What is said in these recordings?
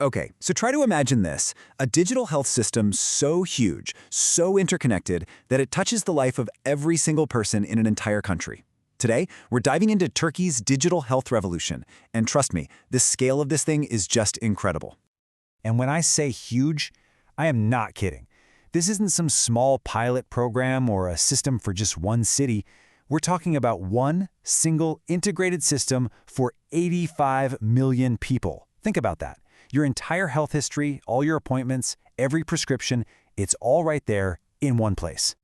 Okay, so try to imagine this, a digital health system so huge, so interconnected, that it touches the life of every single person in an entire country. Today, we're diving into Turkey's digital health revolution, and trust me, the scale of this thing is just incredible. And when I say huge, I am not kidding. This isn't some small pilot program or a system for just one city. We're talking about one single integrated system for 85 million people. Think about that. Your entire health history, all your appointments, every prescription, it's all right there in one place.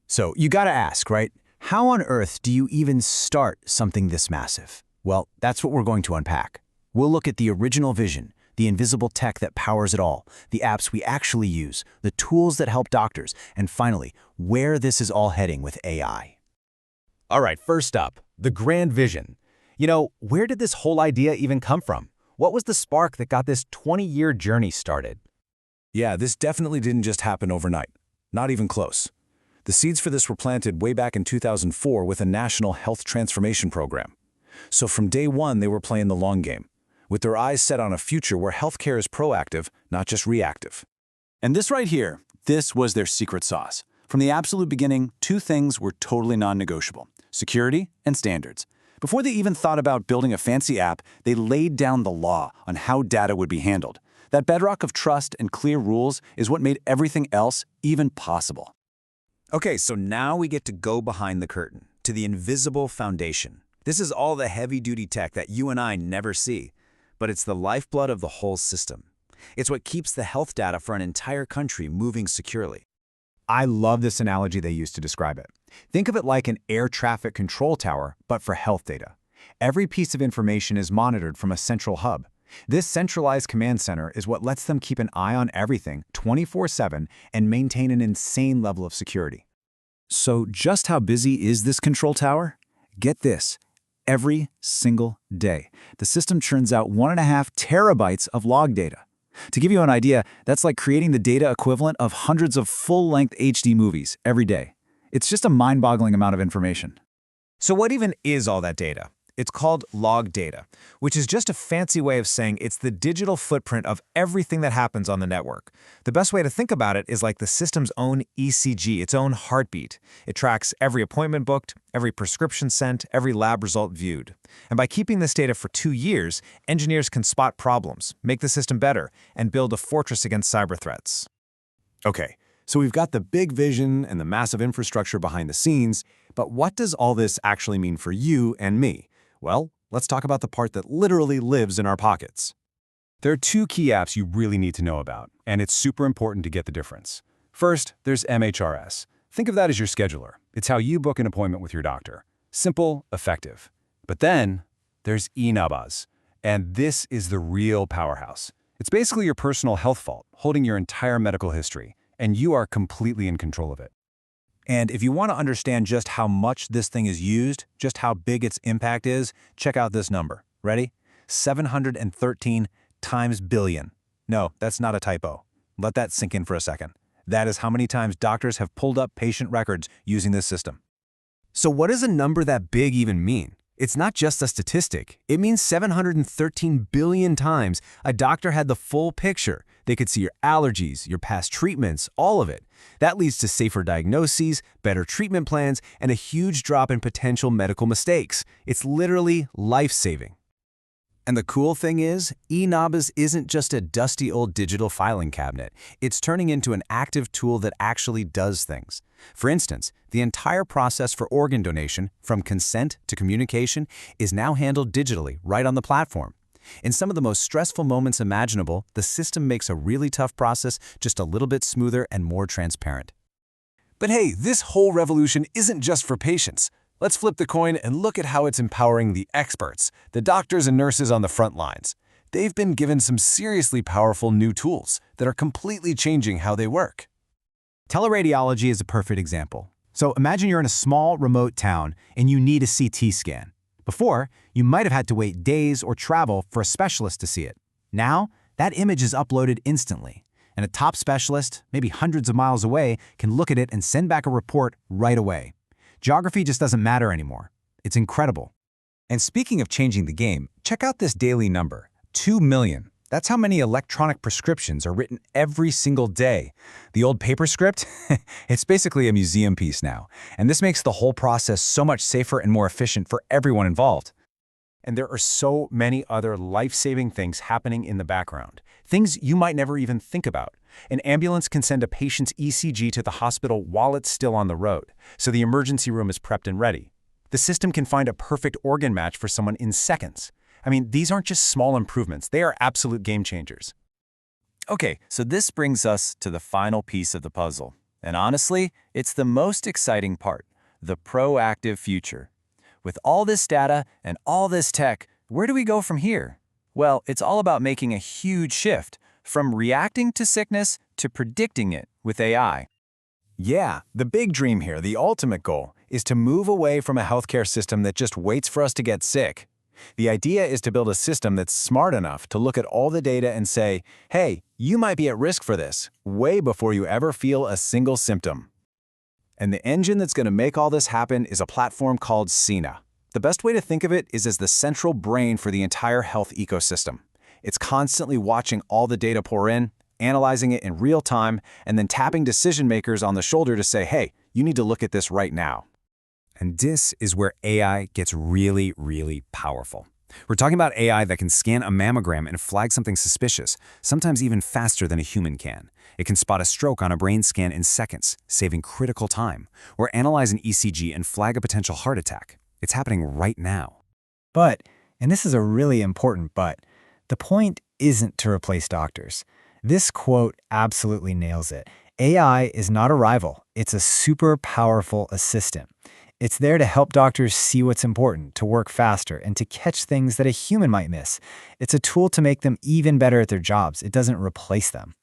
So you gotta ask, right? How on earth do you even start something this massive? Well, that's what we're going to unpack. We'll look at the original vision, the invisible tech that powers it all, the apps we actually use, the tools that help doctors, and finally, where this is all heading with AI. All right, first up, the grand vision. You know, where did this whole idea even come from? What was the spark that got this 20-year journey started? Yeah, this definitely didn't just happen overnight. Not even close. The seeds for this were planted way back in 2004 with a national health transformation program. So from day one, they were playing the long game, with their eyes set on a future where healthcare is proactive, not just reactive. And this right here, this was their secret sauce. From the absolute beginning, two things were totally non-negotiable: security and standards. Before they even thought about building a fancy app, they laid down the law on how data would be handled. That bedrock of trust and clear rules is what made everything else even possible. Okay, so now we get to go behind the curtain, to the invisible foundation. This is all the heavy-duty tech that you and I never see, but it's the lifeblood of the whole system. It's what keeps the health data for an entire country moving securely. I love this analogy they use to describe it. Think of it like an air traffic control tower, but for health data. Every piece of information is monitored from a central hub. This centralized command center is what lets them keep an eye on everything 24/7 and maintain an insane level of security. So just how busy is this control tower? Get this. Every single day, the system churns out 1.5 terabytes of log data. To give you an idea, that's like creating the data equivalent of hundreds of full-length HD movies every day. It's just a mind-boggling amount of information. So what even is all that data? It's called log data, which is just a fancy way of saying it's the digital footprint of everything that happens on the network. The best way to think about it is like the system's own ECG, its own heartbeat. It tracks every appointment booked, every prescription sent, every lab result viewed. And by keeping this data for 2 years, engineers can spot problems, make the system better, and build a fortress against cyber threats. Okay, so we've got the big vision and the massive infrastructure behind the scenes, but what does all this actually mean for you and me? Well, let's talk about the part that literally lives in our pockets. There are two key apps you really need to know about, and it's super important to get the difference. First, there's MHRS. Think of that as your scheduler. It's how you book an appointment with your doctor. Simple, effective. But then, there's eNabaz, and this is the real powerhouse. It's basically your personal health vault, holding your entire medical history, and you are completely in control of it. And if you want to understand just how much this thing is used, just how big its impact is, check out this number. Ready? 713 times billion. No, that's not a typo. Let that sink in for a second. That is how many times doctors have pulled up patient records using this system. So what does a number that big even mean? It's not just a statistic. It means 713 billion times a doctor had the full picture. They could see your allergies, your past treatments, all of it. That leads to safer diagnoses, better treatment plans, and a huge drop in potential medical mistakes. It's literally life-saving. And the cool thing is, eNabaz isn't just a dusty old digital filing cabinet. It's turning into an active tool that actually does things. For instance, the entire process for organ donation, from consent to communication, is now handled digitally right on the platform. In some of the most stressful moments imaginable, the system makes a really tough process just a little bit smoother and more transparent. But hey, this whole revolution isn't just for patients. Let's flip the coin and look at how it's empowering the experts, the doctors and nurses on the front lines. They've been given some seriously powerful new tools that are completely changing how they work. Teleradiology is a perfect example. So imagine you're in a small, remote town and you need a CT scan. Before, you might have had to wait days or travel for a specialist to see it. Now, that image is uploaded instantly, and a top specialist, maybe hundreds of miles away, can look at it and send back a report right away. Geography just doesn't matter anymore. It's incredible. And speaking of changing the game, check out this daily number, 2 million. That's how many electronic prescriptions are written every single day. The old paper script? It's basically a museum piece now, and this makes the whole process so much safer and more efficient for everyone involved. And there are so many other life-saving things happening in the background, things you might never even think about. An ambulance can send a patient's ECG to the hospital while it's still on the road, so the emergency room is prepped and ready. The system can find a perfect organ match for someone in seconds. I mean, these aren't just small improvements, they are absolute game changers. Okay, so this brings us to the final piece of the puzzle. And honestly, it's the most exciting part, the proactive future. With all this data and all this tech, where do we go from here? Well, it's all about making a huge shift, from reacting to sickness to predicting it with AI. Yeah, the big dream here, the ultimate goal, is to move away from a healthcare system that just waits for us to get sick. The idea is to build a system that's smart enough to look at all the data and say, hey, you might be at risk for this, way before you ever feel a single symptom. And the engine that's going to make all this happen is a platform called Cena. The best way to think of it is as the central brain for the entire health ecosystem. It's constantly watching all the data pour in, analyzing it in real time, and then tapping decision makers on the shoulder to say, hey, you need to look at this right now. And this is where AI gets really, really powerful. We're talking about AI that can scan a mammogram and flag something suspicious, sometimes even faster than a human can. It can spot a stroke on a brain scan in seconds, saving critical time, or analyze an ECG and flag a potential heart attack. It's happening right now. But, and this is a really important but, the point isn't to replace doctors. This quote absolutely nails it. AI is not a rival. It's a super powerful assistant. It's there to help doctors see what's important, to work faster, and to catch things that a human might miss. It's a tool to make them even better at their jobs. It doesn't replace them.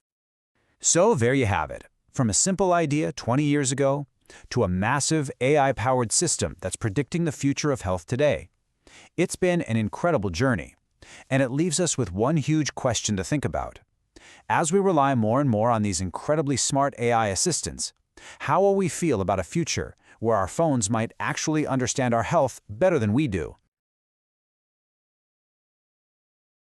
So there you have it. From a simple idea 20 years ago to a massive AI-powered system that's predicting the future of health today. It's been an incredible journey, and it leaves us with one huge question to think about. As we rely more and more on these incredibly smart AI assistants, how will we feel about a future where our phones might actually understand our health better than we do?